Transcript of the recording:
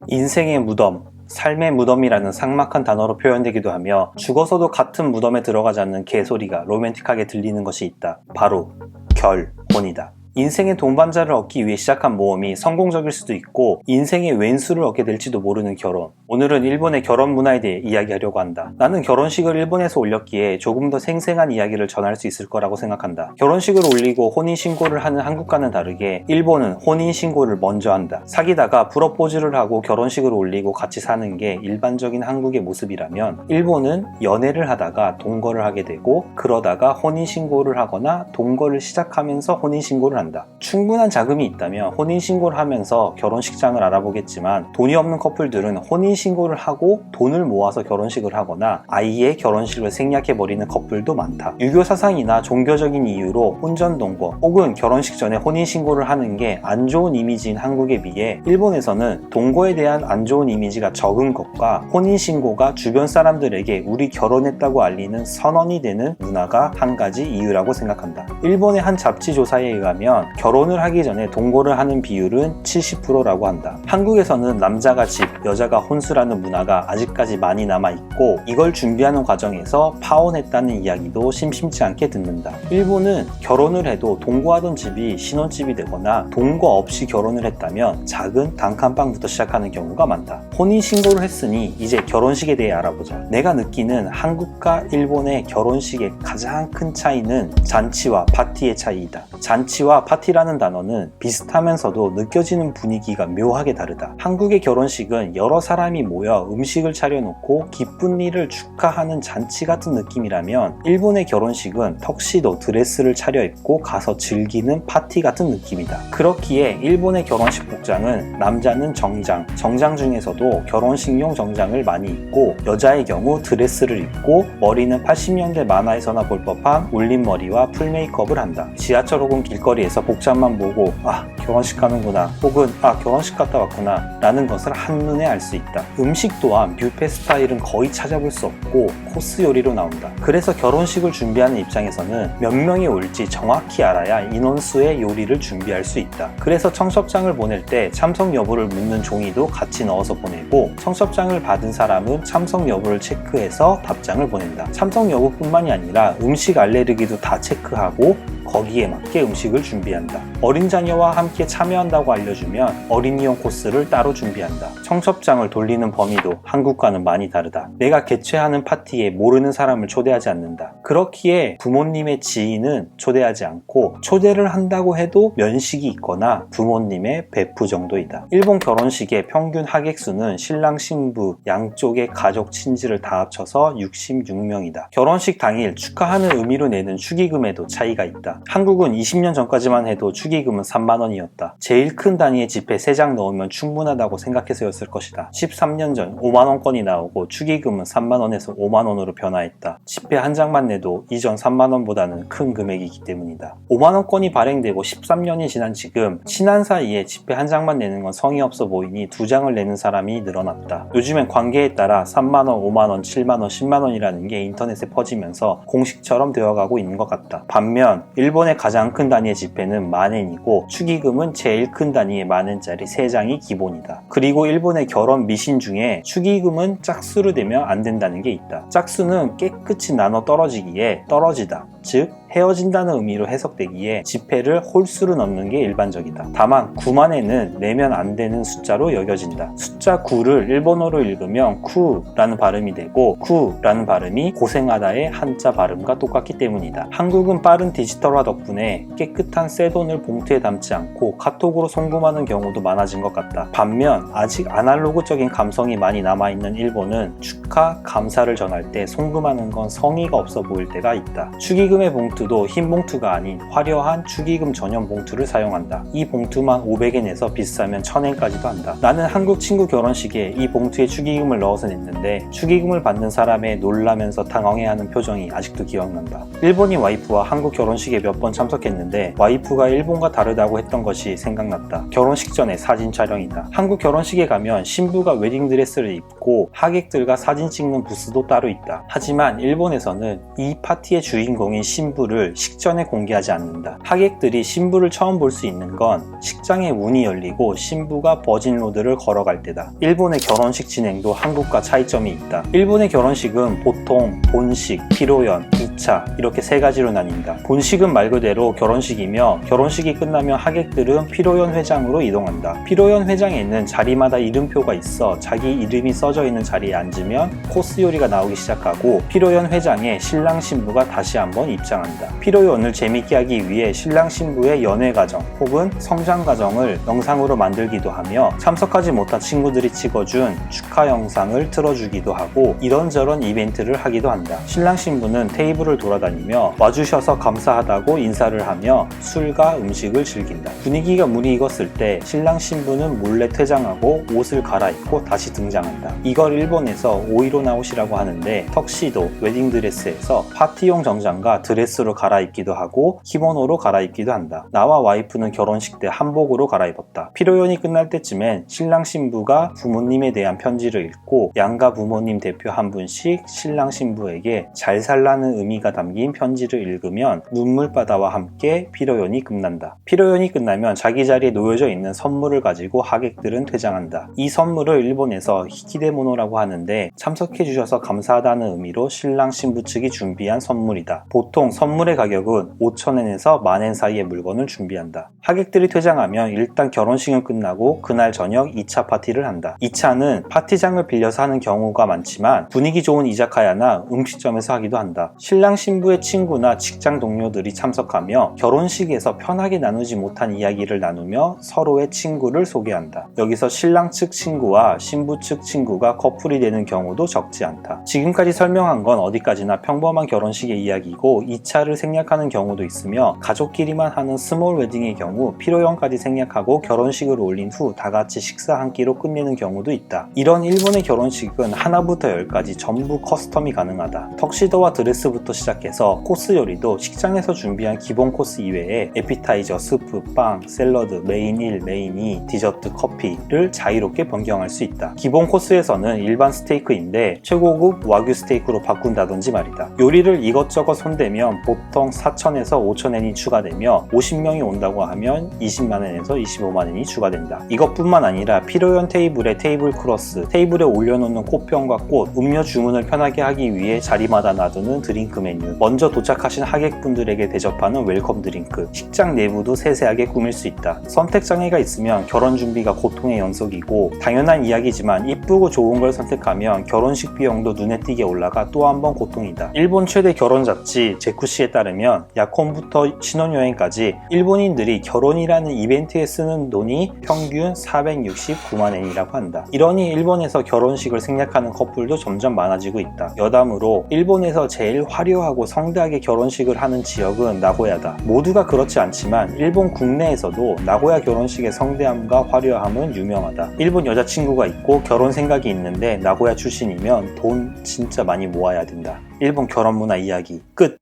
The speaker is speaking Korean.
인생의 무덤, 삶의 무덤이라는 삭막한 단어로 표현되기도 하며 죽어서도 같은 무덤에 들어가지 않는 개소리가 로맨틱하게 들리는 것이 있다. 바로 결혼이다. 인생의 동반자를 얻기 위해 시작한 모험이 성공적일 수도 있고 인생의 왼수를 얻게 될지도 모르는 결혼. 오늘은 일본의 결혼 문화에 대해 이야기하려고 한다. 나는 결혼식을 일본에서 올렸기에 조금 더 생생한 이야기를 전할 수 있을 거라고 생각한다. 결혼식을 올리고 혼인신고를 하는 한국과는 다르게 일본은 혼인신고를 먼저 한다. 사귀다가 프로포즈를 하고 결혼식을 올리고 같이 사는 게 일반적인 한국의 모습이라면 일본은 연애를 하다가 동거를 하게 되고 그러다가 혼인신고를 하거나 동거를 시작하면서 혼인신고를 한다. 충분한 자금이 있다면 혼인신고를 하면서 결혼식장을 알아보겠지만 돈이 없는 커플들은 혼인신고를 하고 돈을 모아서 결혼식을 하거나 아예 결혼식을 생략해버리는 커플도 많다. 유교 사상이나 종교적인 이유로 혼전동거 혹은 결혼식 전에 혼인신고를 하는 게 안 좋은 이미지인 한국에 비해 일본에서는 동거에 대한 안 좋은 이미지가 적은 것과 혼인신고가 주변 사람들에게 우리 결혼했다고 알리는 선언이 되는 문화가 한 가지 이유라고 생각한다. 일본의 한 잡지 조사에 의하면 결혼을 하기 전에 동거를 하는 비율은 70%라고 한다. 한국에서는 남자가 집, 여자가 혼수라는 문화가 아직까지 많이 남아있고 이걸 준비하는 과정에서 파혼했다는 이야기도 심심치 않게 듣는다. 일본은 결혼을 해도 동거하던 집이 신혼집이 되거나 동거 없이 결혼을 했다면 작은 단칸방부터 시작하는 경우가 많다. 혼인신고를 했으니 이제 결혼식에 대해 알아보자. 내가 느끼는 한국과 일본의 결혼식의 가장 큰 차이는 잔치와 파티의 차이이다. 잔치와 파티라는 단어는 비슷하면서도 느껴지는 분위기가 묘하게 다르다. 한국의 결혼식은 여러 사람이 모여 음식을 차려놓고 기쁜 일을 축하하는 잔치 같은 느낌이라면 일본의 결혼식은 턱시도 드레스를 차려입고 가서 즐기는 파티 같은 느낌이다. 그렇기에 일본의 결혼식 복장은 남자는 정장 중에서도 결혼식용 정장을 많이 입고 여자의 경우 드레스를 입고 머리는 80년대 만화에서나 볼 법한 올림머리와 풀메이크업을 한다. 지하철 혹은 길거리에서 복장만 보고 결혼식 가는구나 혹은 결혼식 갔다 왔구나 라는 것을 한눈에 알 수 있다. 음식 또한 뷔페 스타일은 거의 찾아볼 수 없고 코스 요리로 나온다. 그래서 결혼식을 준비하는 입장에서는 몇 명이 올지 정확히 알아야 인원수의 요리를 준비할 수 있다. 그래서 청첩장을 보낼 때 참석 여부를 묻는 종이도 같이 넣어서 보내고 청첩장을 받은 사람은 참석 여부를 체크해서 답장을 보낸다. 참석 여부뿐만이 아니라 음식 알레르기도 다 체크하고 거기에 맞게 음식을 준비한다. 어린 자녀와 함께 참여한다고 알려주면 어린이용 코스를 따로 준비한다. 청첩장을 돌리는 범위도 한국과는 많이 다르다. 내가 개최하는 파티에 모르는 사람을 초대하지 않는다. 그렇기에 부모님의 지인은 초대하지 않고 초대를 한다고 해도 면식이 있거나 부모님의 베프 정도이다. 일본 결혼식의 평균 하객 수는 신랑 신부 양쪽의 가족 친지를 다 합쳐서 66명이다. 결혼식 당일 축하하는 의미로 내는 축의금에도 차이가 있다. 한국은 20년 전까지만 해도 축의금은 3만원이었다. 제일 큰 단위의 지폐 3장 넣으면 충분하다고 생각해서였을 것이다. 13년 전 5만원권이 나오고 축의금은 3만원에서 5만원으로 변화했다. 지폐 한 장만 내도 이전 3만원보다는 큰 금액이기 때문이다. 5만원권이 발행되고 13년이 지난 지금 친한 사이에 지폐 한 장만 내는 건 성의 없어 보이니 2장을 내는 사람이 늘어났다. 요즘엔 관계에 따라 3만원, 5만원, 7만원, 10만원이라는 게 인터넷에 퍼지면서 공식처럼 되어가고 있는 것 같다. 반면 일본의 가장 큰 단위의 지폐는 만엔이고 축의금은 제일 큰 단위의 만엔짜리 3장이 기본이다. 그리고 일본의 결혼 미신 중에 축의금은 짝수로 되면 안 된다는 게 있다. 짝수는 깨끗이 나눠 떨어지기에 떨어지다. 즉 헤어진다는 의미로 해석되기에 지폐를 홀수로 넣는 게 일반적이다. 다만 9만엔은 내면 안 되는 숫자로 여겨진다. 숫자 9를 일본어로 읽으면 쿠라는 발음이 되고 쿠라는 발음이 고생하다의 한자 발음과 똑같기 때문이다. 한국은 빠른 디지털화 덕분에 깨끗한 새 돈을 봉투에 담지 않고 카톡으로 송금하는 경우도 많아진 것 같다. 반면 아직 아날로그적인 감성이 많이 남아있는 일본은 축하, 감사를 전할 때 송금하는 건 성의가 없어 보일 때가 있다. 축의금의 봉투도 흰 봉투가 아닌 화려한 축의금 전용 봉투를 사용한다. 이 봉투만 500엔에서 비싸면 1000엔까지도 한다. 나는 한국 친구 결혼식에 이 봉투에 축의금을 넣어서 냈는데 축의금을 받는 사람의 놀라면서 당황해하는 표정이 아직도 기억난다. 일본인 와이프와 한국 결혼식에 몇 번 참석했는데 와이프가 일본과 다르다고 했던 것이 생각났다. 결혼식 전에 사진 촬영이다. 한국 결혼식에 가면 신부가 웨딩드레스를 입고 하객들과 사진 찍는 부스도 따로 있다. 하지만 일본에서는 이 파티의 주인공인 신부를 신부를 식전에 공개하지 않는다. 하객들이 신부를 처음 볼 수 있는 건 식장의 문이 열리고 신부가 버진로드를 걸어갈 때다. 일본의 결혼식 진행도 한국과 차이점이 있다. 일본의 결혼식은 보통 본식, 피로연, 2차 이렇게 세 가지로 나뉜다. 본식은 말 그대로 결혼식이며 결혼식이 끝나면 하객들은 피로연 회장으로 이동한다. 피로연 회장에는 자리마다 이름표가 있어 자기 이름이 써져 있는 자리에 앉으면 코스 요리가 나오기 시작하고 피로연 회장에 신랑 신부가 다시 한번 입장한다. 피로연을 재밌게 하기 위해 신랑 신부의 연애 과정 혹은 성장 과정을 영상으로 만들기도 하며 참석하지 못한 친구들이 찍어준 축하 영상을 틀어주기도 하고 이런저런 이벤트를 하기도 한다. 신랑 신부는 테이블을 돌아다니며 와주셔서 감사하다고 인사를 하며 술과 음식을 즐긴다. 분위기가 무르익었을 때 신랑 신부는 몰래 퇴장하고 옷을 갈아입고 다시 등장한다. 이걸 일본에서 오이로나옷이라고 하는데 턱시도, 웨딩드레스에서 파티용 정장과 드레스로 갈아입기도 하고 키모노로 갈아입기도 한다. 나와 와이프는 결혼식 때 한복으로 갈아입었다. 피로연이 끝날 때쯤엔 신랑 신부가 부모님에 대한 편지를 읽고 양가 부모님 대표 한 분씩 신랑 신부에게 잘 살라는 의미가 담긴 편지를 읽으면 눈물바다와 함께 피로연이 끝난다. 피로연이 끝나면 자기 자리에 놓여져 있는 선물을 가지고 하객들은 퇴장한다. 이 선물을 일본에서 히키데모노라고 하는데 참석해주셔서 감사하다는 의미로 신랑 신부 측이 준비한 선물이다. 보통 선물의 가격은 5,000엔에서 10,000엔 사이의 물건을 준비한다. 하객들이 퇴장하면 일단 결혼식은 끝나고 그날 저녁 2차 파티를 한다. 2차는 파티장을 빌려서 하는 경우가 많지만 분위기 좋은 이자카야나 음식점에서 하기도 한다. 신랑 신부의 친구나 직장 동료들이 참석하며 결혼식에서 편하게 나누지 못한 이야기를 나누며 서로의 친구를 소개한다. 여기서 신랑 측 친구와 신부 측 친구가 커플이 되는 경우도 적지 않다. 지금까지 설명한 건 어디까지나 평범한 결혼식의 이야기고 2차를 생략하는 경우도 있으며 가족끼리만 하는 스몰 웨딩의 경우 피로연까지 생략하고 결혼식을 올린 후 다같이 식사 한 끼로 끝내는 경우도 있다. 이런 일본의 결혼식은 하나부터 10까지 전부 커스텀이 가능하다. 턱시도와 드레스부터 시작해서 코스 요리도 식장에서 준비한 기본 코스 이외에 에피타이저, 스프, 빵, 샐러드, 메인 1, 메인 2, 디저트, 커피를 자유롭게 변경할 수 있다. 기본 코스에서는 일반 스테이크인데 최고급 와규 스테이크로 바꾼다든지 말이다. 요리를 이것저것 손대면 보통 4,000에서 5,000엔이 추가되며 50명이 온다고 하면 20만엔에서 25만엔이 추가된다. 이것뿐만 아니라 피로연 테이블에 테이블 크로스, 테이블에 올려놓는 꽃병과 꽃, 음료 주문을 편하게 하기 위해 자리마다 놔두는 드링크 메뉴, 먼저 도착하신 하객분들에게 대접하는 웰컴 드링크, 식장 내부도 세세하게 꾸밀 수 있다. 선택장애가 있으면 결혼 준비가 고통의 연속이고 당연한 이야기지만 이쁘고 좋은 걸 선택하면 결혼식 비용도 눈에 띄게 올라가 또 한 번 고통이다. 일본 최대 결혼 잡지 제쿠시에 따르면 약혼부터 신혼여행까지 일본인들이 결혼이라는 이벤트에 쓰는 돈이 평균 469만엔이라고 한다. 이러니 일본에서 결혼식을 생략하는 커플도 점점 많아지고 있다. 여담으로 일본에서 제일 화려하고 성대하게 결혼식을 하는 지역은 나고야다. 모두가 그렇지 않지만 일본 국내에서도 나고야 결혼식의 성대함과 화려함은 유명하다. 일본 여자친구가 있고 결혼 생각이 있는데 나고야 출신이면 돈 진짜 많이 모아야 된다. 일본 결혼 문화 이야기 끝!